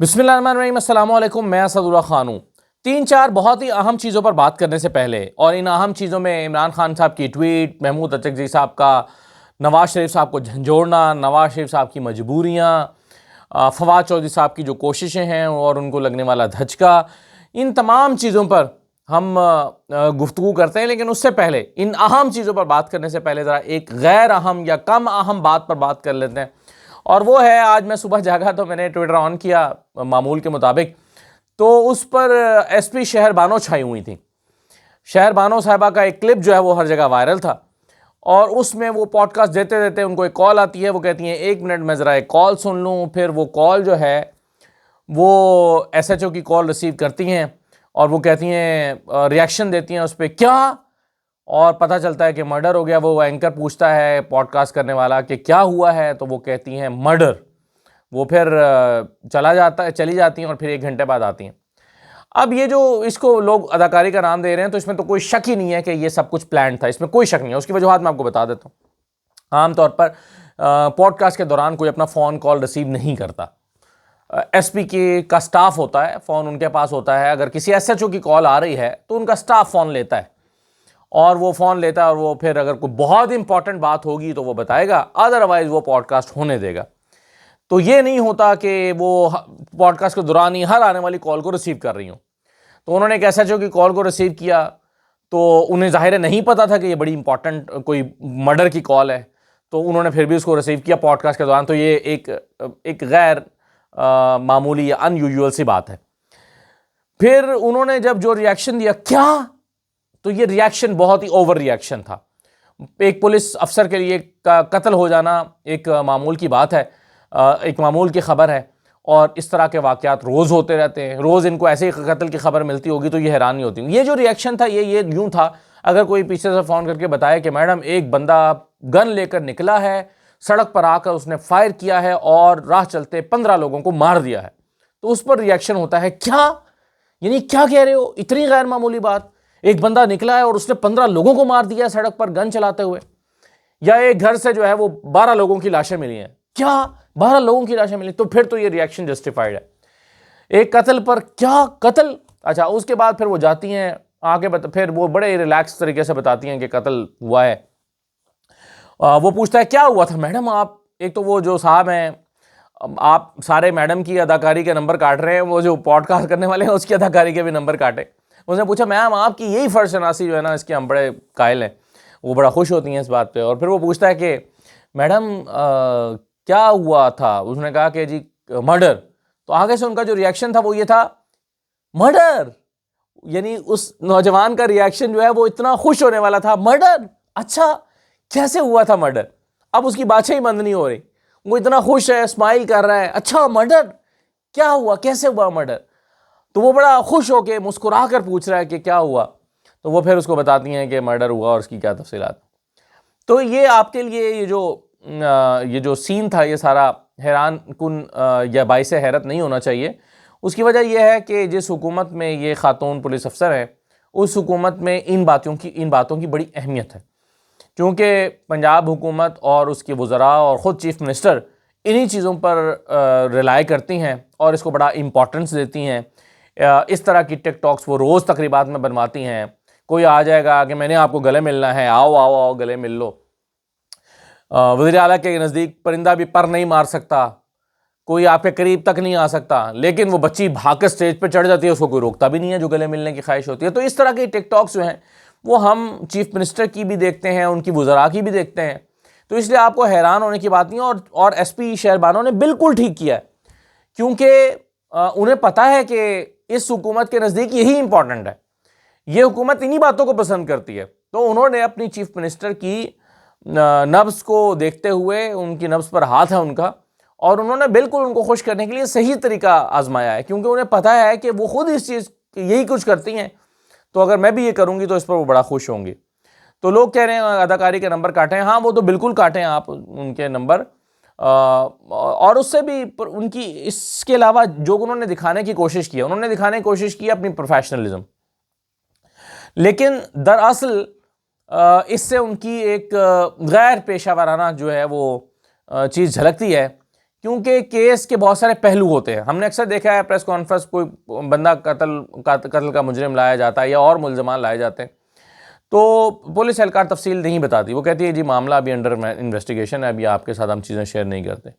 بسم اللہ الرحمن الرحیم، السلام علیکم۔ میں اسد اللہ خان ہوں۔ 3-4 بہت ہی اہم چیزوں پر بات کرنے سے پہلے، اور ان اہم چیزوں میں عمران خان صاحب کی ٹویٹ، محمود اچکزئی صاحب کا نواز شریف صاحب کو جھنجھوڑنا، نواز شریف صاحب کی مجبوریاں، فواد چودھری صاحب کی جو کوششیں ہیں اور ان کو لگنے والا دھچکا، ان تمام چیزوں پر ہم گفتگو کرتے ہیں۔ لیکن اس سے پہلے، ان اہم چیزوں پر بات کرنے سے پہلے ذرا ایک غیر اہم یا کم اہم بات پر بات کر لیتے ہیں، اور وہ ہے آج میں صبح جاگا تو میں نے ٹویٹر آن کیا معمول کے مطابق، تو اس پر ایس پی شہر بانو چھائی ہوئی تھیں۔ شہر بانو صاحبہ کا ایک کلپ جو ہے وہ ہر جگہ وائرل تھا، اور اس میں وہ پوڈ کاسٹ دیتے دیتے ان کو ایک کال آتی ہے، وہ کہتی ہیں 1 منٹ میں ذرا ایک کال سن لوں۔ پھر وہ کال جو ہے وہ ایس ایچ او کی کال ریسیو کرتی ہیں، اور وہ کہتی ہیں، ریاکشن دیتی ہیں اس پہ، کیا؟ اور پتہ چلتا ہے کہ مرڈر ہو گیا۔ وہ اینکر پوچھتا ہے پوڈ کاسٹ کرنے والا کہ کیا ہوا ہے، تو وہ کہتی ہیں مرڈر۔ وہ پھر چلی جاتی ہیں، اور پھر 1 گھنٹے بعد آتی ہیں۔ اب یہ جو اس کو لوگ اداکاری کا نام دے رہے ہیں، تو اس میں تو کوئی شک ہی نہیں ہے کہ یہ سب کچھ پلان تھا، اس میں کوئی شک نہیں ہے۔ اس کی وجوہات میں آپ کو بتا دیتا ہوں۔ عام طور پر پوڈ کاسٹ کے دوران کوئی اپنا فون کال ریسیو نہیں کرتا۔ ایس پی کا سٹاف ہوتا ہے، فون ان کے پاس ہوتا ہے۔ اگر کسی ایس ایچ او کی کال آ رہی ہے تو ان کا سٹاف فون لیتا ہے، اور وہ فون لیتا ہے، اور وہ پھر اگر کوئی بہت امپورٹنٹ بات ہوگی تو وہ بتائے گا، ادروائز وہ پوڈ کاسٹ ہونے دے گا۔ تو یہ نہیں ہوتا کہ وہ پوڈ کاسٹ کے دوران ہی ہر آنے والی کال کو ریسیو کر رہی ہوں۔ تو انہوں نے ایک ایس ایچ او کی کال کو ریسیو کیا، تو انہیں ظاہر ہے نہیں پتا تھا کہ یہ بڑی امپورٹنٹ کوئی مرڈر کی کال ہے، تو انہوں نے پھر بھی اس کو ریسیو کیا پوڈ کاسٹ کے دوران۔ تو یہ ایک غیر معمولی یا ان یوزول سی بات ہے۔ پھر انہوں نے جب جو ریاکشن دیا، کیا؟ تو یہ ریاکشن بہت ہی اوور ریاکشن تھا۔ ایک پولیس افسر کے لیے قتل ہو جانا ایک معمول کی بات ہے، ایک معمول کی خبر ہے، اور اس طرح کے واقعات روز ہوتے رہتے ہیں۔ روز ان کو ایسے ہی قتل کی خبر ملتی ہوگی تو یہ حیران نہیں ہوتی۔ یہ جو ریاکشن تھا یہ یوں تھا، اگر کوئی پیچھے سے فون کر کے بتائے کہ میڈم ایک بندہ گن لے کر نکلا ہے، سڑک پر آ کر اس نے فائر کیا ہے اور راہ چلتے 15 لوگوں کو مار دیا ہے، تو اس پر ریاکشن ہوتا ہے، کیا؟ یعنی کیا کہہ رہے ہو؟ اتنی غیر معمولی بات، ایک بندہ نکلا ہے اور اس نے 15 لوگوں کو مار دیا سڑک پر گن چلاتے ہوئے، یا ایک گھر سے جو ہے وہ 12 لوگوں کی لاشیں ملی ہیں۔ کیا 12 لوگوں کی لاشیں ملی؟ تو پھر تو یہ ریاکشن جسٹیفائیڈ ہے۔ ایک قتل پر کیا قتل؟ اچھا، اس کے بعد پھر وہ جاتی ہیں آگے پھر وہ بڑے ریلیکس طریقے سے بتاتی ہیں کہ قتل ہوا ہے۔ وہ پوچھتا ہے کیا ہوا تھا میڈم؟ آپ ایک تو وہ جو صاحب ہیں، آپ سارے میڈم کی اداکاری کے نمبر کاٹ رہے ہیں، وہ جو پوڈ کاسٹ کرنے والے ہیں اس کی اداکاری کے بھی نمبر کاٹے۔ اس نے پوچھا میم آپ کی یہی فرض شناسی جو ہے نا، اس کے ہم بڑے قائل ہیں۔ وہ بڑا خوش ہوتی ہیں اس بات پہ، اور پھر وہ پوچھتا ہے کہ میڈم کیا ہوا تھا؟ اس نے کہا کہ جی مرڈر۔ تو آگے سے ان کا جو ریاکشن تھا وہ یہ تھا، مرڈر! یعنی اس نوجوان کا ریاکشن جو ہے وہ اتنا خوش ہونے والا تھا، مرڈر! اچھا کیسے ہوا تھا مرڈر؟ اب اس کی باتیں ہی بند نہیں ہو رہی، وہ اتنا خوش ہے، اسمائل کر رہا ہے، اچھا مرڈر کیا ہوا، کیسے ہوا مرڈر؟ تو وہ بڑا خوش ہو کے مسکرا کر پوچھ رہا ہے کہ کیا ہوا؟ تو وہ پھر اس کو بتاتی ہیں کہ مرڈر ہوا اور اس کی کیا تفصیلات۔ تو یہ آپ کے لیے یہ جو سین تھا یہ سارا حیران کن یا باعث حیرت نہیں ہونا چاہیے۔ اس کی وجہ یہ ہے کہ جس حکومت میں یہ خاتون پولیس افسر ہے، اس حکومت میں ان باتوں کی بڑی اہمیت ہے، کیونکہ پنجاب حکومت اور اس کے وزراء اور خود چیف منسٹر انہی چیزوں پر ریلائی کرتی ہیں اور اس کو بڑا امپورٹنس دیتی ہیں۔ اس طرح کی ٹک ٹاکس وہ روز تقریبات میں بنواتی ہیں۔ کوئی آ جائے گا کہ میں نے آپ کو گلے ملنا ہے، آؤ آؤ آؤ گلے مل لو۔ وزیر اعلیٰ کے نزدیک پرندہ بھی پر نہیں مار سکتا، کوئی آپ کے قریب تک نہیں آ سکتا، لیکن وہ بچی بھاگ کے اسٹیج پہ چڑھ جاتی ہے، اس کو کوئی روکتا بھی نہیں ہے جو گلے ملنے کی خواہش ہوتی ہے۔ تو اس طرح کی ٹک ٹاکس جو ہیں وہ ہم چیف منسٹر کی بھی دیکھتے ہیں، ان کی وزراء کی بھی دیکھتے ہیں۔ تو اس لیے آپ کو حیران ہونے کی بات نہیں ہے، اور ایس پی شہر بانو نے بالکل ٹھیک کیا ہے، کیونکہ انہیں پتا ہے کہ اس حکومت کے نزدیک یہی امپورٹنٹ ہے، یہ حکومت انہی باتوں کو پسند کرتی ہے۔ تو انہوں نے اپنی چیف منسٹر کی نبض کو دیکھتے ہوئے، ان کی نبض پر ہاتھ ہے ان کا، اور انہوں نے بالکل ان کو خوش کرنے کے لیے صحیح طریقہ آزمایا ہے، کیونکہ انہیں پتا ہے کہ وہ خود اس چیز یہی کچھ کرتی ہیں، تو اگر میں بھی یہ کروں گی تو اس پر وہ بڑا خوش ہوں گی۔ تو لوگ کہہ رہے ہیں اداکاری کے نمبر کاٹیں، ہاں وہ تو بالکل کاٹیں آپ ان کے نمبر، اور اس سے بھی ان کی اس کے علاوہ جو انہوں نے دکھانے کی کوشش کی ہے، انہوں نے دکھانے کی کوشش کی اپنی پروفیشنلزم، لیکن دراصل اس سے ان کی ایک غیر پیشہ ورانہ جو ہے وہ چیز جھلکتی ہے کیونکہ کیس کے بہت سارے پہلو ہوتے ہیں. ہم نے اکثر دیکھا ہے پریس کانفرنس کوئی بندہ قتل کا مجرم لایا جاتا ہے یا اور ملزمان لائے جاتے ہیں تو پولیس اہلکار تفصیل نہیں بتاتی. وہ کہتی ہے جی معاملہ ابھی انڈر انویسٹیگیشن ہے, ابھی آپ کے ساتھ ہم چیزیں شیئر نہیں کرتے.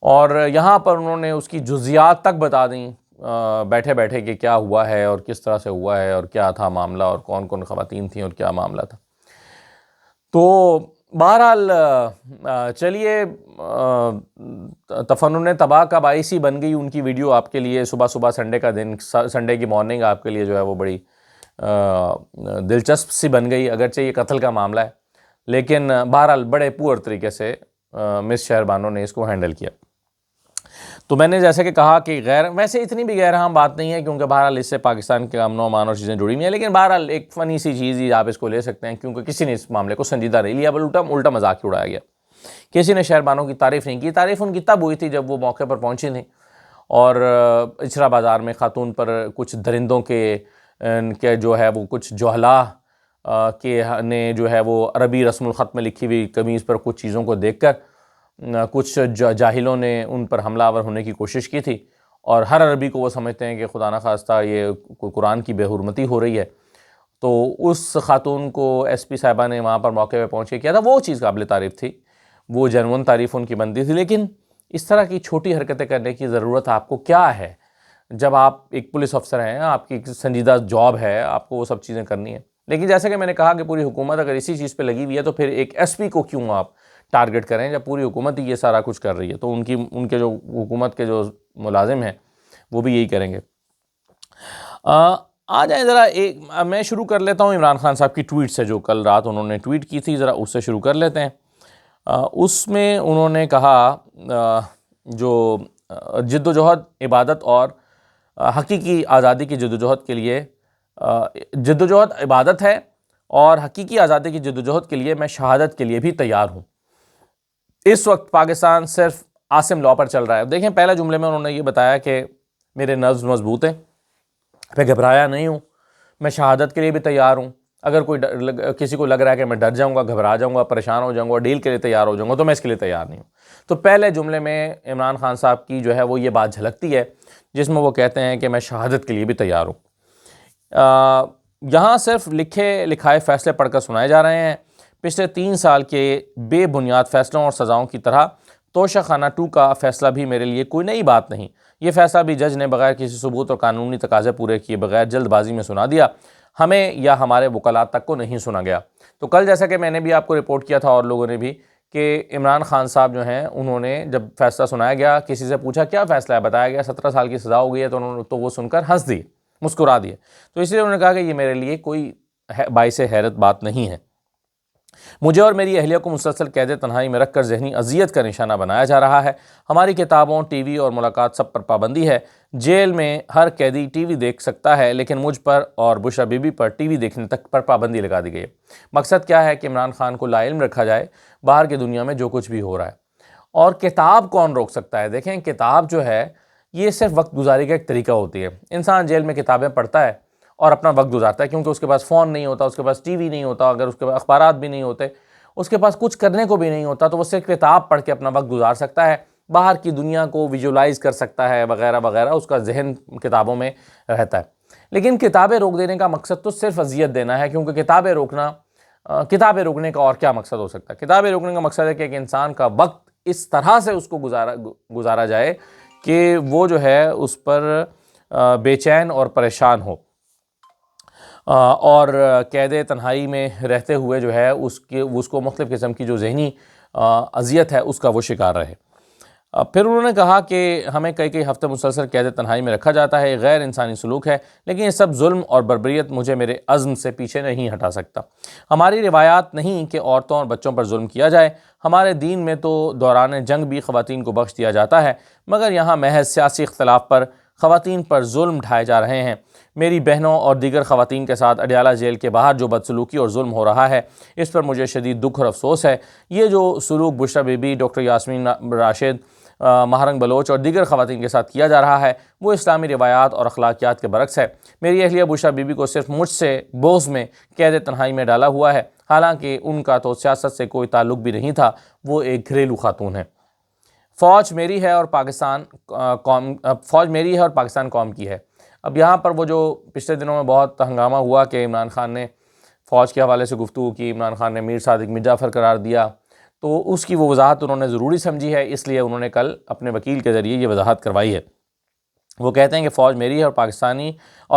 اور یہاں پر انہوں نے اس کی جزیات تک بتا دیں بیٹھے بیٹھے کہ کیا ہوا ہے اور کس طرح سے ہوا ہے اور کیا تھا معاملہ اور کون کون خواتین تھیں اور کیا معاملہ تھا. تو بہرحال چلیے تفنن تباہ کا باعث ہی بن گئی ان کی ویڈیو آپ کے لیے. صبح صبح سنڈے کا دن, سنڈے کی مارننگ آپ کے لیے جو ہے وہ بڑی دلچسپ سی بن گئی, اگرچہ یہ قتل کا معاملہ ہے لیکن بہرحال بڑے پور طریقے سے مس شہر بانو نے اس کو ہینڈل کیا. تو میں نے جیسے کہ کہا کہ ویسے اتنی بھی غیر اہم بات نہیں ہے کیونکہ بہرحال اس سے پاکستان کے امن و امان اور چیزیں جڑی ہوئی ہیں, لیکن بہرحال ایک فنی سی چیز ہی آپ اس کو لے سکتے ہیں کیونکہ کسی نے اس معاملے کو سنجیدہ نہیں لیا, الٹا مذاق ہی اڑایا گیا. کسی نے شہر بانو کی تعریف نہیں کی. تعریف ان کی تب ہوئی تھی جب وہ موقع پر پہنچی تھیں اور اچھرا بازار میں خاتون پر کچھ درندوں کے جو ہے وہ کچھ جوہلا کے نے جو ہے وہ عربی رسم الخط میں لکھی ہوئی قمیض پر کچھ چیزوں کو دیکھ کر کچھ جاہلوں نے ان پر حملہ آور ہونے کی کوشش کی تھی, اور ہر عربی کو وہ سمجھتے ہیں کہ خدا نخواستہ یہ قرآن کی بے حرمتی ہو رہی ہے. تو اس خاتون کو ایس پی صاحبہ نے وہاں پر موقع پہ پہنچ کے کیا تھا, وہ چیز قابل تعریف تھی, وہ جنون تعریف ان کی بنتی تھی. لیکن اس طرح کی چھوٹی حرکتیں کرنے کی ضرورت آپ کو کیا ہے جب آپ ایک پولیس افسر ہیں, آپ کی ایک سنجیدہ جاب ہے, آپ کو وہ سب چیزیں کرنی ہیں. لیکن جیسے کہ میں نے کہا کہ پوری حکومت اگر اسی چیز پہ لگی ہوئی ہے تو پھر ایک ایس پی کو کیوں آپ ٹارگٹ کریں جب پوری حکومت ہی یہ سارا کچھ کر رہی ہے. تو ان کے جو حکومت کے جو ملازم ہیں وہ بھی یہی کریں گے. آ جائیں ذرا میں شروع کر لیتا ہوں عمران خان صاحب کی ٹویٹ سے, جو کل رات انہوں نے ٹویٹ کی تھی, ذرا اس سے شروع کر لیتے ہیں. اس میں انہوں نے کہا جو جد و جہد عبادت اور حقیقی آزادی کی جد و جہد کے لیے جد و جہد عبادت ہے اور حقیقی آزادی کی جد و جہد کے لیے میں شہادت کے لیے بھی تیار ہوں. اس وقت پاکستان صرف عاصم لاء پر چل رہا ہے. دیکھیں پہلے جملے میں انہوں نے یہ بتایا کہ میرے نروز مضبوط ہیں, میں گھبرایا نہیں ہوں, میں شہادت کے لیے بھی تیار ہوں. اگر کسی کو لگ رہا ہے کہ میں ڈر جاؤں گا, گھبرا جاؤں گا, پریشان ہو جاؤں گا, ڈیل کے لیے تیار ہو جاؤں گا, تو میں اس کے لیے تیار نہیں ہوں. تو پہلے جملے میں عمران خان صاحب کی جو ہے وہ یہ بات جھلکتی ہے جس میں وہ کہتے ہیں کہ میں شہادت کے لیے بھی تیار ہوں. یہاں صرف لکھے لکھائے فیصلے پڑھ کر سنائے جا رہے ہیں. پچھلے 3 سال کے بے بنیاد فیصلوں اور سزاؤں کی طرح توشہ خانہ 2 کا فیصلہ بھی میرے لیے کوئی نئی بات نہیں. یہ فیصلہ بھی جج نے بغیر کسی ثبوت اور قانونی تقاضے پورے کیے بغیر جلد بازی میں سنا دیا. ہمیں یا ہمارے وکلاء تک کو نہیں سنا گیا. تو کل جیسا کہ میں نے بھی آپ کو رپورٹ کیا تھا اور لوگوں نے بھی کہ عمران خان صاحب جو ہیں انہوں نے جب فیصلہ سنایا گیا, کسی سے پوچھا کیا فیصلہ ہے, بتایا گیا 17 سال کی سزا ہو گئی ہے, تو وہ سن کر ہنس دیے, مسکرا دیے. تو اس لیے انہوں نے کہا کہ یہ میرے لیے کوئی باعث حیرت بات نہیں ہے. مجھے اور میری اہلیہ کو مسلسل قید تنہائی میں رکھ کر ذہنی اذیت کا نشانہ بنایا جا رہا ہے. ہماری کتابوں, ٹی وی اور ملاقات سب پر پابندی ہے. جیل میں ہر قیدی ٹی وی دیکھ سکتا ہے لیکن مجھ پر اور بشرا بی بی پر ٹی وی دیکھنے تک پر پابندی لگا دی گئی ہے. مقصد کیا ہے کہ عمران خان کو لا علم رکھا جائے باہر کی دنیا میں جو کچھ بھی ہو رہا ہے. اور کتاب کون روک سکتا ہے؟ دیکھیں کتاب جو ہے یہ صرف وقت گزاری کا ایک طریقہ ہوتی ہے. انسان جیل میں کتابیں پڑھتا ہے اور اپنا وقت گزارتا ہے کیونکہ اس کے پاس فون نہیں ہوتا, اس کے پاس ٹی وی نہیں ہوتا, اگر اس کے پاس اخبارات بھی نہیں ہوتے, اس کے پاس کچھ کرنے کو بھی نہیں ہوتا, تو وہ صرف کتاب پڑھ کے اپنا وقت گزار سکتا ہے, باہر کی دنیا کو ویژولائز کر سکتا ہے وغیرہ وغیرہ, اس کا ذہن کتابوں میں رہتا ہے. لیکن کتابیں روک دینے کا مقصد تو صرف اذیت دینا ہے, کیونکہ کتابیں روکنے کا اور کیا مقصد ہو سکتا ہے؟ کتابیں روکنے کا مقصد ہے کہ ایک انسان کا وقت اس طرح سے اس کو گزارا جائے کہ وہ جو ہے اس پر بے چین اور پریشان ہو اور قید تنہائی میں رہتے ہوئے جو ہے اس کو مختلف قسم کی جو ذہنی اذیت ہے اس کا وہ شکار رہے. پھر انہوں نے کہا کہ ہمیں کئی ہفتے مسلسل قید تنہائی میں رکھا جاتا ہے, غیر انسانی سلوک ہے, لیکن یہ سب ظلم اور بربریت مجھے میرے عزم سے پیچھے نہیں ہٹا سکتا. ہماری روایات نہیں کہ عورتوں اور بچوں پر ظلم کیا جائے. ہمارے دین میں تو دوران جنگ بھی خواتین کو بخش دیا جاتا ہے, مگر یہاں محض سیاسی اختلاف پر خواتین پر ظلم ڈھائے جا رہے ہیں. میری بہنوں اور دیگر خواتین کے ساتھ اڈیالہ جیل کے باہر جو بدسلوکی اور ظلم ہو رہا ہے اس پر مجھے شدید دکھ اور افسوس ہے. یہ جو سلوک بشرا بی بی, ڈاکٹر یاسمین راشد, مہرنگ بلوچ اور دیگر خواتین کے ساتھ کیا جا رہا ہے وہ اسلامی روایات اور اخلاقیات کے برعکس ہے. میری اہلیہ بشرا بی بی کو صرف مجھ سے بوز میں قید تنہائی میں ڈالا ہوا ہے, حالانکہ ان کا تو سیاست سے کوئی تعلق بھی نہیں تھا, وہ ایک گھریلو خاتون ہے. فوج میری ہے اور پاکستان قوم کی ہے۔ اب یہاں پر وہ جو پچھلے دنوں میں بہت ہنگامہ ہوا کہ عمران خان نے فوج کے حوالے سے گفتگو کی، عمران خان نے میر صادق میر جعفر قرار دیا، تو اس کی وہ وضاحت انہوں نے ضروری سمجھی ہے، اس لیے انہوں نے کل اپنے وکیل کے ذریعے یہ وضاحت کروائی ہے۔ وہ کہتے ہیں کہ فوج میری ہے اور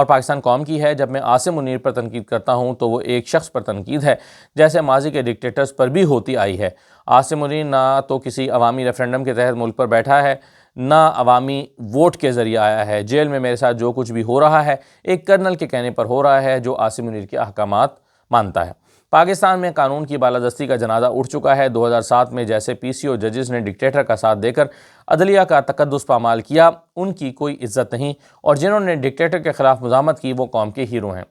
پاکستان قوم کی ہے۔ جب میں عاصم منیر پر تنقید کرتا ہوں تو وہ ایک شخص پر تنقید ہے، جیسے ماضی کے ڈکٹیٹرز پر بھی ہوتی آئی ہے۔ عاصم منیر نہ تو کسی عوامی ریفرنڈم کے تحت ملک پر بیٹھا ہے، نہ عوامی ووٹ کے ذریعے آیا ہے۔ جیل میں میرے ساتھ جو کچھ بھی ہو رہا ہے ایک کرنل کے کہنے پر ہو رہا ہے جو عاصم منیر کے احکامات مانتا ہے۔ پاکستان میں قانون کی بالادستی کا جنازہ اٹھ چکا ہے۔ 2007 میں جیسے پی سی او ججز نے ڈکٹیٹر کا ساتھ دے کر عدلیہ کا تقدس پامال کیا، ان کی کوئی عزت نہیں، اور جنہوں نے ڈکٹیٹر کے خلاف مزاحمت کی وہ قوم کے ہیرو ہیں۔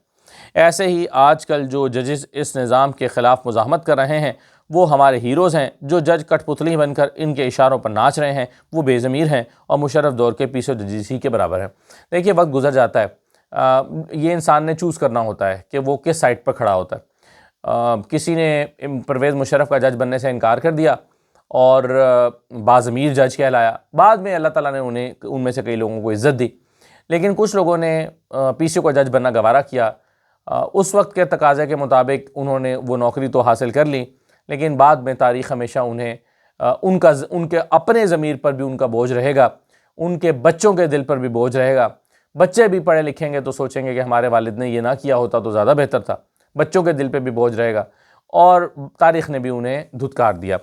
ایسے ہی آج کل جو ججز اس نظام کے خلاف مزاحمت کر رہے ہیں وہ ہمارے ہیروز ہیں۔ جو جج کٹ پتلی بن کر ان کے اشاروں پر ناچ رہے ہیں وہ بے ضمیر ہیں اور مشرف دور کے پی سی او ججز ہی کے برابر ہیں۔ دیکھیے وقت گزر جاتا ہے، یہ انسان نے چوز کرنا ہوتا ہے کہ وہ کس سائٹ پر کھڑا ہوتا ہے۔ کسی نے پرویز مشرف کا جج بننے سے انکار کر دیا اور باضمیر جج کہلایا، بعد میں اللہ تعالیٰ نے ان میں سے کئی لوگوں کو عزت دی، لیکن کچھ لوگوں نے پی سی او کا جج بننا گوارا کیا۔ اس وقت کے تقاضے کے مطابق انہوں نے وہ نوکری تو حاصل کر لی، لیکن بعد میں تاریخ ہمیشہ انہیں ان کے اپنے ضمیر پر بھی ان کا بوجھ رہے گا، ان کے بچوں کے دل پر بھی بوجھ رہے گا۔ بچے بھی پڑھے لکھیں گے تو سوچیں گے کہ ہمارے والد نے یہ نہ کیا ہوتا تو زیادہ بہتر تھا، بچوں کے دل پہ بھی بوجھ رہے گا، اور تاریخ نے بھی انہیں دھتکار دیا۔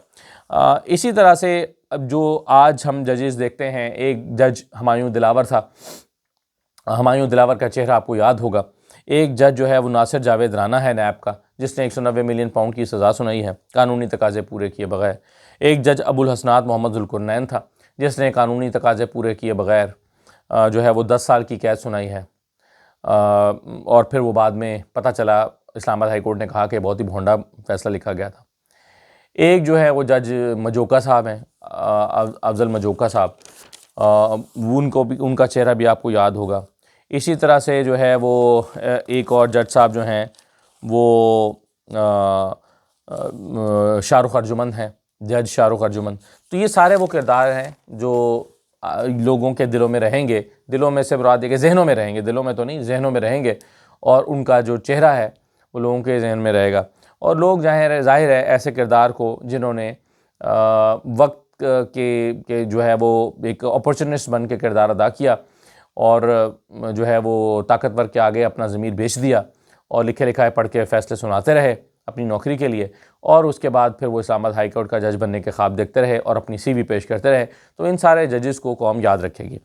اسی طرح سے اب جو آج ہم ججز دیکھتے ہیں، ایک جج ہمایوں دلاور تھا، ہمایوں دلاور کا چہرہ آپ کو یاد ہوگا۔ ایک جج جو ہے وہ ناصر جاوید رانا ہے نیب کا، جس نے 190 ملین پاؤنڈ کی سزا سنائی ہے قانونی تقاضے پورے کیے بغیر۔ ایک جج ابو الحسنات محمد ذوالقرنین تھا، جس نے قانونی تقاضے پورے کیے بغیر جو ہے وہ 10 سال کی قید سنائی ہے، اور پھر وہ بعد میں پتہ چلا اسلام آباد ہائی کورٹ نے کہا کہ بہت ہی بھونڈا فیصلہ لکھا گیا تھا۔ ایک جو ہے وہ جج مجوکا صاحب ہیں، افضل مجوکا صاحب، ان کا چہرہ بھی آپ کو یاد ہوگا۔ اسی طرح سے جو ہے وہ ایک اور جج صاحب جو ہیں وہ شاہ رخ ارجمند ہیں، جج شاہ رخ ارجمند۔ تو یہ سارے وہ کردار ہیں جو لوگوں کے دلوں میں رہیں گے، دلوں میں سے مراد ہے کہ ذہنوں میں رہیں گے، دلوں میں تو نہیں، ذہنوں میں رہیں گے، اور ان کا جو چہرہ ہے وہ لوگوں کے ذہن میں رہے گا۔ اور لوگ ظاہر ہے ایسے کردار کو جنہوں نے وقت کے جو ہے وہ ایک اپورچونسٹ بن کے کردار ادا کیا اور جو ہے وہ طاقتور کے آگے اپنا ضمیر بیچ دیا اور لکھے لکھائے پڑھ کے فیصلے سناتے رہے اپنی نوکری کے لیے، اور اس کے بعد پھر وہ اسلام آباد ہائی کورٹ کا جج بننے کے خواب دیکھتے رہے اور اپنی سی وی پیش کرتے رہے، تو ان سارے ججز کو قوم یاد رکھے گی۔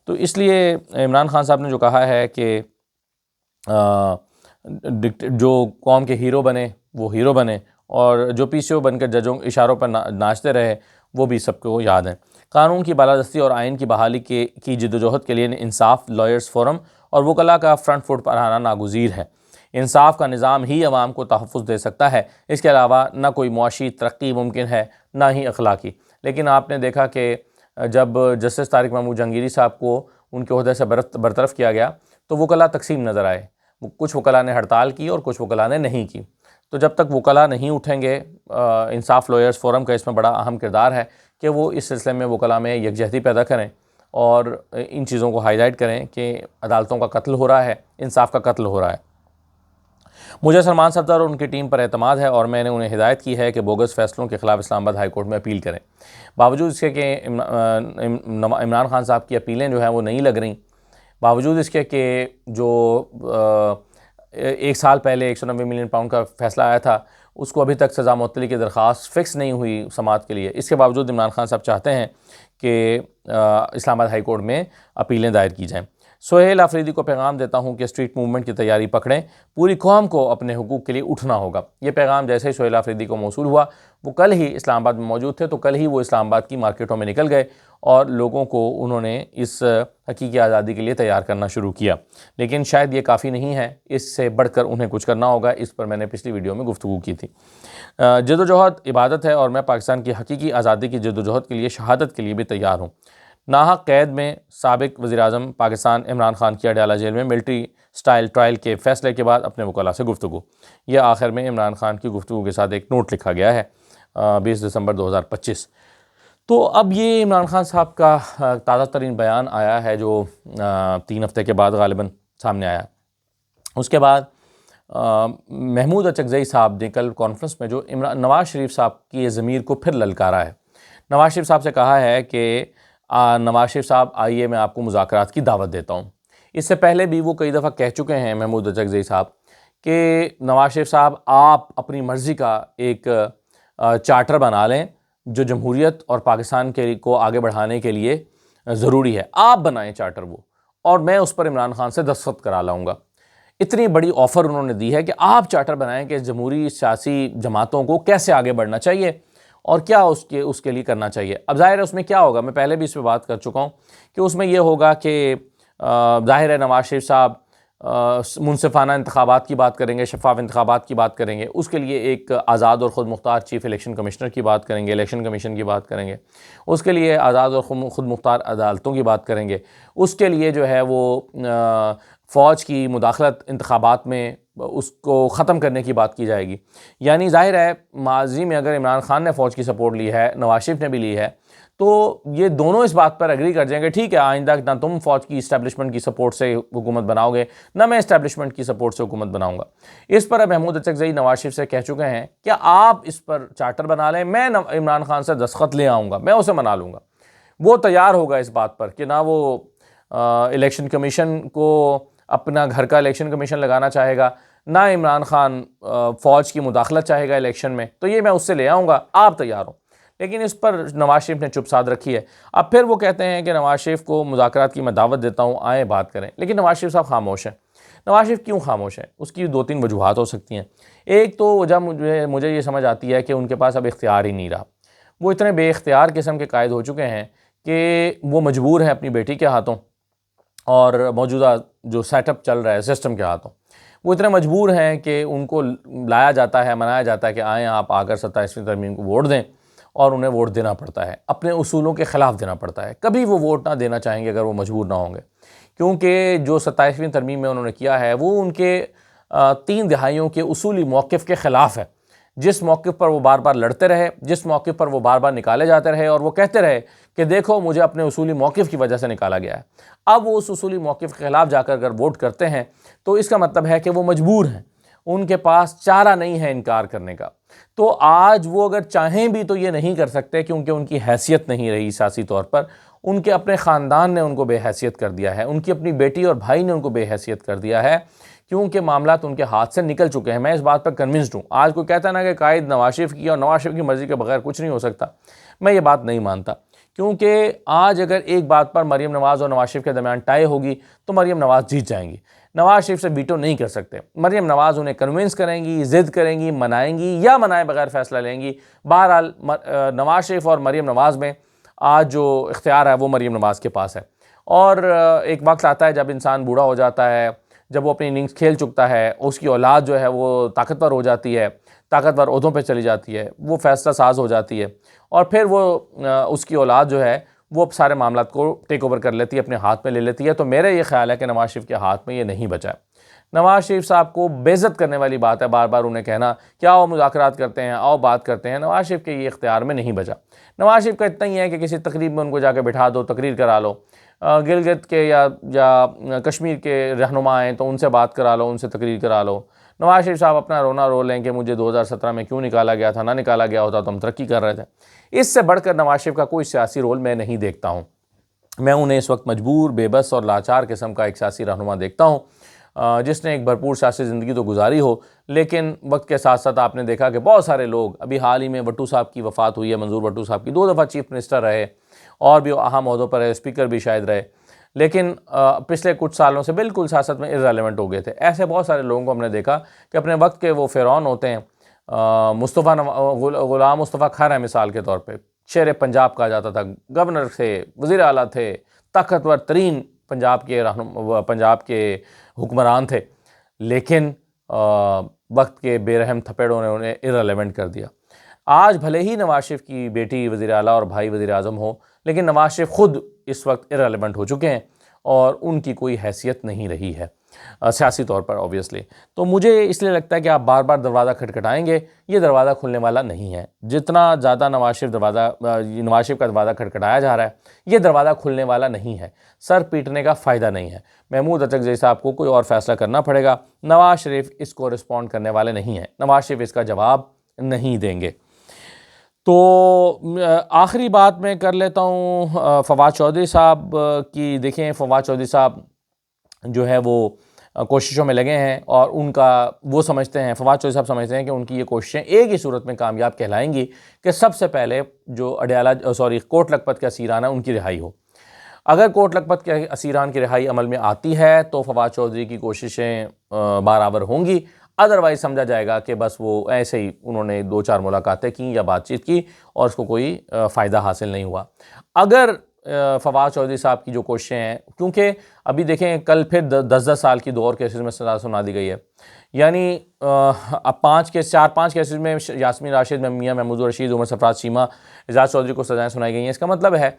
تو اس لیے عمران خان صاحب نے جو کہا ہے کہ جو قوم کے ہیرو بنے وہ ہیرو بنے، اور جو پی سی او بن کر ججوں اشاروں پر ناچتے رہے وہ بھی سب کو یاد ہیں۔ قانون کی بالادستی اور آئین کی بحالی کی جدوجہد کے لیے انصاف لائرز فورم اور وکلاء کا فرنٹ فٹ پر آنا ناگزیر ہے۔ انصاف کا نظام ہی عوام کو تحفظ دے سکتا ہے، اس کے علاوہ نہ کوئی معاشی ترقی ممکن ہے نہ ہی اخلاقی۔ لیکن آپ نے دیکھا کہ جب جسٹس طارق محمود جہانگیری صاحب کو ان کے عہدے سے برطرف کیا گیا تو وکلاء تقسیم نظر آئے، کچھ وکلاء نے ہڑتال کی اور کچھ وکلاء نے نہیں کی۔ تو جب تک وکلاء نہیں اٹھیں گے، انصاف لائرز فورم کا اس میں بڑا اہم کردار ہے کہ وہ اس سلسلے میں وکلاء میں یکجہتی پیدا کریں اور ان چیزوں کو ہائی لائٹ کریں کہ عدالتوں کا قتل ہو رہا ہے، انصاف کا قتل ہو رہا ہے۔ مجھے سلمان صفدر اور ان کی ٹیم پر اعتماد ہے اور میں نے انہیں ہدایت کی ہے کہ بوگس فیصلوں کے خلاف اسلام آباد ہائی کورٹ میں اپیل کریں۔ باوجود اس کے کہ عمران خان صاحب کی اپیلیں جو ہیں وہ نہیں لگ رہیں، باوجود اس کے کہ جو ایک سال پہلے 190 ملین پاؤنڈ کا فیصلہ آیا تھا اس کو ابھی تک سزا معطلی کی درخواست فکس نہیں ہوئی سماعت کے لیے، اس کے باوجود عمران خان صاحب چاہتے ہیں کہ اسلام آباد ہائی کورٹ میں اپیلیں دائر کی جائیں۔ سہیل آفریدی کو پیغام دیتا ہوں کہ اسٹریٹ موومنٹ کی تیاری پکڑیں، پوری قوم کو اپنے حقوق کے لیے اٹھنا ہوگا۔ یہ پیغام جیسے ہی سہیل آفریدی کو موصول ہوا، وہ کل ہی اسلام آباد میں موجود تھے، تو کل ہی وہ اسلام آباد کی مارکیٹوں میں نکل گئے اور لوگوں کو انہوں نے اس حقیقی آزادی کے لیے تیار کرنا شروع کیا۔ لیکن شاید یہ کافی نہیں ہے، اس سے بڑھ کر انہیں کچھ کرنا ہوگا، اس پر میں نے پچھلی ویڈیو میں گفتگو کی تھی۔ جدوجہد عبادت ہے اور میں پاکستان کی حقیقی آزادی کی جدوجہد کے لیے شہادت کے لیے بھی تیار ہوں۔ ناحق قید میں سابق وزیر اعظم پاکستان عمران خان کی اڈیالہ جیل میں ملٹری سٹائل ٹرائل کے فیصلے کے بعد اپنے وکلاء سے گفتگو۔ یہ آخر میں عمران خان کی گفتگو کے ساتھ ایک نوٹ لکھا گیا ہے، 20 دسمبر 2025۔ تو اب یہ عمران خان صاحب کا تازہ ترین بیان آیا ہے جو 3 ہفتے کے بعد غالباً سامنے آیا۔ اس کے بعد محمود اچکزئی صاحب نے کل کانفرنس میں جو نواز شریف صاحب کی ضمیر کو پھر للکارا ہے۔ نواز شریف صاحب سے کہا ہے کہ نواز شریف صاحب آئیے میں آپ کو مذاکرات کی دعوت دیتا ہوں۔ اس سے پہلے بھی وہ کئی دفعہ کہہ چکے ہیں محمود اچکزئی صاحب کہ نواز شریف صاحب آپ اپنی مرضی کا ایک چارٹر بنا لیں جو جمہوریت اور پاکستان کو آگے بڑھانے کے لیے ضروری ہے، آپ بنائیں چارٹر وہ، اور میں اس پر عمران خان سے دستخط کرا لاؤں گا۔ اتنی بڑی آفر انہوں نے دی ہے کہ آپ چارٹر بنائیں کہ جمہوری سیاسی جماعتوں کو کیسے آگے بڑھنا چاہیے اور کیا اس کے لیے کرنا چاہیے۔ اب ظاہر ہے اس میں کیا ہوگا، میں پہلے بھی اس پہ بات کر چکا ہوں کہ اس میں یہ ہوگا کہ ظاہر ہے نواز شریف صاحب منصفانہ انتخابات کی بات کریں گے، شفاف انتخابات کی بات کریں گے، اس کے لیے ایک آزاد اور خود مختار چیف الیکشن کمشنر کی بات کریں گے، الیکشن کمیشن کی بات کریں گے، اس کے لیے آزاد اور خود مختار عدالتوں کی بات کریں گے، اس کے لیے جو ہے وہ فوج کی مداخلت انتخابات میں اس کو ختم کرنے کی بات کی جائے گی۔ یعنی ظاہر ہے ماضی میں اگر عمران خان نے فوج کی سپورٹ لی ہے، نواز شریف نے بھی لی ہے، تو یہ دونوں اس بات پر اگری کر جائیں گے ٹھیک ہے آئندہ نہ تم فوج کی اسٹیبلشمنٹ کی سپورٹ سے حکومت بناؤ گے نہ میں اسٹیبلشمنٹ کی سپورٹ سے حکومت بناؤں گا۔ اس پر اب محمود اچکزئی نواز شریف سے کہہ چکے ہیں کہ آپ اس پر چارٹر بنا لیں، میں عمران خان سے دستخط لے آؤں گا، میں اسے منا لوں گا۔ وہ تیار ہوگا اس بات پر کہ نہ وہ الیکشن کمیشن کو اپنا گھر کا الیکشن کمیشن لگانا چاہے گا، نہ عمران خان فوج کی مداخلت چاہے گا الیکشن میں، تو یہ میں اس سے لے آؤں گا، آپ تیار ہوں۔ لیکن اس پر نواز شریف نے چپ سادھ رکھی ہے۔ اب پھر وہ کہتے ہیں کہ نواز شریف کو مذاکرات کی میں دعوت دیتا ہوں، آئیں بات کریں، لیکن نواز شریف صاحب خاموش ہیں۔ نواز شریف کیوں خاموش ہیں؟ اس کی 2-3 وجوہات ہو سکتی ہیں۔ ایک تو وجہ مجھے یہ سمجھ آتی ہے کہ ان کے پاس اب اختیار ہی نہیں رہا، وہ اتنے بے اختیار قسم کے قائد ہو چکے ہیں کہ وہ مجبور ہیں اپنی بیٹی کے ہاتھوں اور موجودہ جو سیٹ اپ چل رہا ہے سسٹم کے ہاتھوں، وہ اتنے مجبور ہیں کہ ان کو لایا جاتا ہے، منایا جاتا ہے کہ آئیں آپ آ کر 27ویں ترمیم کو ووٹ دیں، اور انہیں ووٹ دینا پڑتا ہے، اپنے اصولوں کے خلاف دینا پڑتا ہے۔ کبھی وہ ووٹ نہ دینا چاہیں گے اگر وہ مجبور نہ ہوں گے، کیونکہ جو 27ویں ترمیم میں انہوں نے کیا ہے وہ ان کے 3 دہائیوں کے اصولی موقف کے خلاف ہے، جس موقف پر وہ بار بار لڑتے رہے، جس موقف پر وہ بار بار نکالے جاتے رہے، اور وہ کہتے رہے کہ دیکھو مجھے اپنے اصولی موقف کی وجہ سے نکالا گیا ہے۔ اب وہ اس اصولی موقف کے خلاف جا کر اگر ووٹ کرتے ہیں تو اس کا مطلب ہے کہ وہ مجبور ہیں، ان کے پاس چارہ نہیں ہے انکار کرنے کا۔ تو آج وہ اگر چاہیں بھی تو یہ نہیں کر سکتے کیونکہ ان کی حیثیت نہیں رہی سیاسی طور پر، ان کے اپنے خاندان نے ان کو بے حیثیت کر دیا ہے، ان کی اپنی بیٹی اور بھائی نے ان کو بے حیثیت کر دیا ہے، کیونکہ معاملات ان کے ہاتھ سے نکل چکے ہیں۔ میں اس بات پر کنونسڈ ہوں۔ آج کوئی کہتا ہے نا کہ قائد نواز شریف کی اور نواز شریف کی مرضی کے بغیر کچھ نہیں ہو سکتا، میں یہ بات نہیں مانتا، کیونکہ آج اگر ایک بات پر مریم نواز اور نواز شریف کے درمیان ٹائی ہوگی تو مریم نواز جیت جائیں گی، نواز شریف سے ویٹو نہیں کر سکتے۔ مریم نواز انہیں کنونس کریں گی، ضد کریں گی، منائیں گی یا منائے بغیر فیصلہ لیں گی۔ بہرحال نواز شریف اور مریم نواز میں آج جو اختیار ہے وہ مریم نواز کے پاس ہے، اور ایک وقت آتا ہے جب انسان بوڑھا ہو جاتا ہے، جب وہ اپنی اننگز کھیل چکتا ہے، اس کی اولاد جو ہے وہ طاقتور ہو جاتی ہے، طاقتور عہدوں پہ چلی جاتی ہے، وہ فیصلہ ساز ہو جاتی ہے، اور پھر وہ اس کی اولاد جو ہے وہ سارے معاملات کو ٹیک اوور کر لیتی ہے، اپنے ہاتھ میں لے لیتی ہے۔ تو میرا یہ خیال ہے کہ نواز شریف کے ہاتھ میں یہ نہیں بچا ہے۔ نواز شریف صاحب کو بے عزت کرنے والی بات ہے بار بار انہیں کہنا کہ آؤ مذاکرات کرتے ہیں، آؤ بات کرتے ہیں۔ نواز شریف کے یہ اختیار میں نہیں بچا۔ نواز شریف کا اتنا ہی ہے کہ کسی تقریب میں ان کو جا کے بٹھا دو، تقریر کرا لو، گلگت کے یا کشمیر کے رہنما ہیں تو ان سے بات کرا لو، ان سے تقریر کرا لو۔ نواز شریف صاحب اپنا رونا رو لیں کہ مجھے 2017 میں کیوں نکالا گیا تھا، نہ نکالا گیا ہوتا تو ہم ترقی کر رہے تھے۔ اس سے بڑھ کر نواز شریف کا کوئی سیاسی رول میں نہیں دیکھتا ہوں۔ میں انہیں اس وقت مجبور، بے بس اور لاچار قسم کا ایک سیاسی رہنما دیکھتا ہوں جس نے ایک بھرپور سیاسی زندگی تو گزاری ہو، لیکن وقت کے ساتھ ساتھ آپ نے دیکھا کہ بہت سارے لوگ، ابھی حال ہی میں وٹو صاحب کی وفات ہوئی ہے، منظور وٹو صاحب کی، 2 دفعہ چیف منسٹر رہے اور بھی اہم عہدوں پر رہے، اسپیکر بھی شاید رہے، لیکن پچھلے کچھ سالوں سے بالکل سیاست میں ارریلیونٹ ہو گئے تھے۔ ایسے بہت سارے لوگوں کو ہم نے دیکھا کہ اپنے وقت کے وہ فرعون ہوتے ہیں۔ غلام مصطفیٰ کھار ہے مثال کے طور پہ، شیر پنجاب کہا جاتا تھا، گورنر تھے، وزیر اعلیٰ تھے، طاقتور ترین پنجاب کے حکمران تھے، لیکن وقت کے بے رحم تھپیڑوں نے انہیں ارریلیونٹ کر دیا۔ آج بھلے ہی نواز شریف کی بیٹی وزیر اعلیٰ اور بھائی وزیر اعظم ہو، لیکن نواز شریف خود اس وقت ارریلیونٹ ہو چکے ہیں اور ان کی کوئی حیثیت نہیں رہی ہے۔ سیاسی طور پر اوبیسلی. تو مجھے اس لیے لگتا ہے کہ آپ بار بار دروازہ کھٹکھٹائیں گے یہ دروازہ کھلنے والا نہیں ہے. جتنا زیادہ نواز شریف کا دروازہ کھٹکھٹایا جا رہا ہے یہ دروازہ کھلنے والا نہیں ہے. سر پیٹنے کا فائدہ نہیں ہے. محمود اچکزئی صاحب کو کوئی اور فیصلہ کرنا پڑے گا. نواز شریف اس کو رسپونڈ کرنے والے نہیں ہیں. نواز شریف اس کا جواب نہیں دیں گے. تو آخری بات میں کر لیتا ہوں فواد چودھری صاحب کی. دیکھیں فواد چودھری صاحب جو ہے وہ کوششوں میں لگے ہیں اور ان کا وہ سمجھتے ہیں، فواد چودھری صاحب سمجھتے ہیں کہ ان کی یہ کوششیں ایک ہی صورت میں کامیاب کہلائیں گی کہ سب سے پہلے جو کوٹ لکھپت کے اسیران ہیں ان کی رہائی ہو. اگر کوٹ لکھپت کے اسیران کی رہائی عمل میں آتی ہے تو فواد چودھری کی کوششیں برابر ہوں گی. ادروائز سمجھا جائے گا کہ بس وہ ایسے ہی انہوں نے 2-4 ملاقاتیں کیں یا بات چیت کی اور اس کو کوئی فائدہ حاصل نہیں ہوا. اگر فواد چودھری صاحب کی جو کوششیں ہیں، کیونکہ ابھی دیکھیں کل پھر 10 سال کی 2 اور کیسز میں سزا سنا دی گئی ہے. یعنی اب 5 کیسز میں یاسمین راشد میں میاں محمود الرشید، عمر سرفراز چیمہ، اعجاز چودھری کو سزائیں سنائی گئی ہیں. اس کا مطلب ہے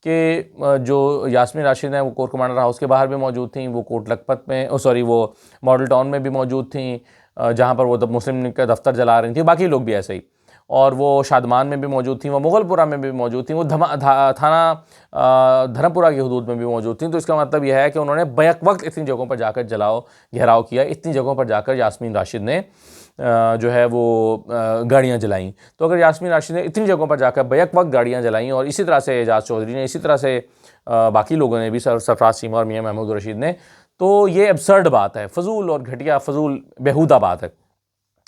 کہ جو یاسمین راشد ہیں وہ کور کمانڈر ہاؤس کے باہر بھی موجود تھیں، وہ کوٹ لکھپت میں وہ ماڈل ٹاؤن میں بھی موجود تھیں جہاں پر وہ مسلم لیگ کا دفتر جلا رہی تھیں. باقی لوگ بھی ایسے ہی، اور وہ شادمان میں بھی موجود تھیں، وہ مغل پورہ میں بھی موجود تھیں، وہ تھانہ دھرم پورہ کی حدود میں بھی موجود تھیں. تو اس کا مطلب یہ ہے کہ انہوں نے بیک وقت اتنی جگہوں پر جا کر گھیراؤ کیا، اتنی جگہوں پر جا کر یاسمین راشد نے جو ہے وہ گاڑیاں جلائیں. تو اگر یاسمین راشد نے اتنی جگہوں پر جا کر بیک وقت گاڑیاں جلائیں اور اسی طرح سے اعجاز چودھری نے، اسی طرح سے باقی لوگوں نے بھی، سرفراز چیمہ اور میاں محمود الرشید نے، تو یہ ابسرڈ بات ہے، فضول اور گھٹیا، فضول بیہودہ بات ہے.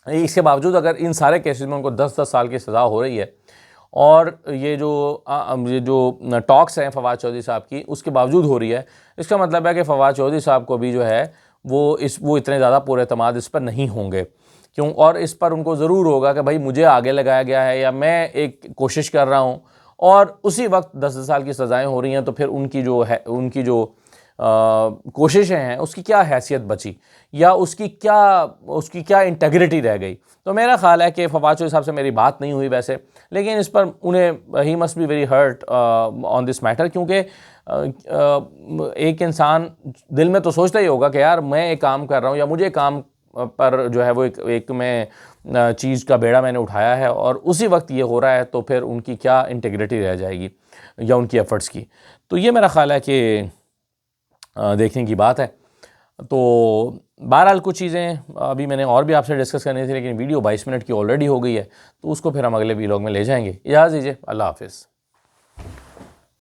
اس کے باوجود اگر ان سارے کیسز میں ان کو 10 سال کی سزا ہو رہی ہے اور یہ جو ٹاکس ہیں فواد چودھری صاحب کی اس کے باوجود ہو رہی ہے، اس کا مطلب ہے کہ فواد چودھری صاحب کو بھی جو ہے وہ اتنے زیادہ پورے اعتماد اس پر نہیں ہوں گے. کیوں؟ اور اس پر ان کو ضرور ہوگا کہ بھائی مجھے آگے لگایا گیا ہے یا میں ایک کوشش کر رہا ہوں اور اسی وقت 10 سال کی سزائیں ہو رہی ہیں، تو پھر ان کی جو کوششیں ہیں اس کی کیا حیثیت بچی یا اس کی کیا انٹیگریٹی رہ گئی. تو میرا خیال ہے کہ فواد چودھری صاحب سے میری بات نہیں ہوئی ویسے، لیکن اس پر ہی must be very hurt on this matter, کیونکہ ایک انسان دل میں تو سوچتا ہی ہوگا کہ یار میں ایک کام کر رہا ہوں یا مجھے کام پر جو ہے وہ ایک میں چیز کا بیڑا میں نے اٹھایا ہے اور اسی وقت یہ ہو رہا ہے، تو پھر ان کی کیا انٹیگریٹی رہ جائے گی یا ان کی ایفرٹس کی. تو یہ میرا خیال ہے کہ دیکھنے کی بات ہے. تو بہرحال کچھ چیزیں ابھی میں نے اور بھی آپ سے ڈسکس کرنی تھی، لیکن ویڈیو 22 منٹ کی آلریڈی ہو گئی ہے، تو اس کو پھر ہم اگلے ویلاگ میں لے جائیں گے. اجازت دیجیے، اللہ حافظ.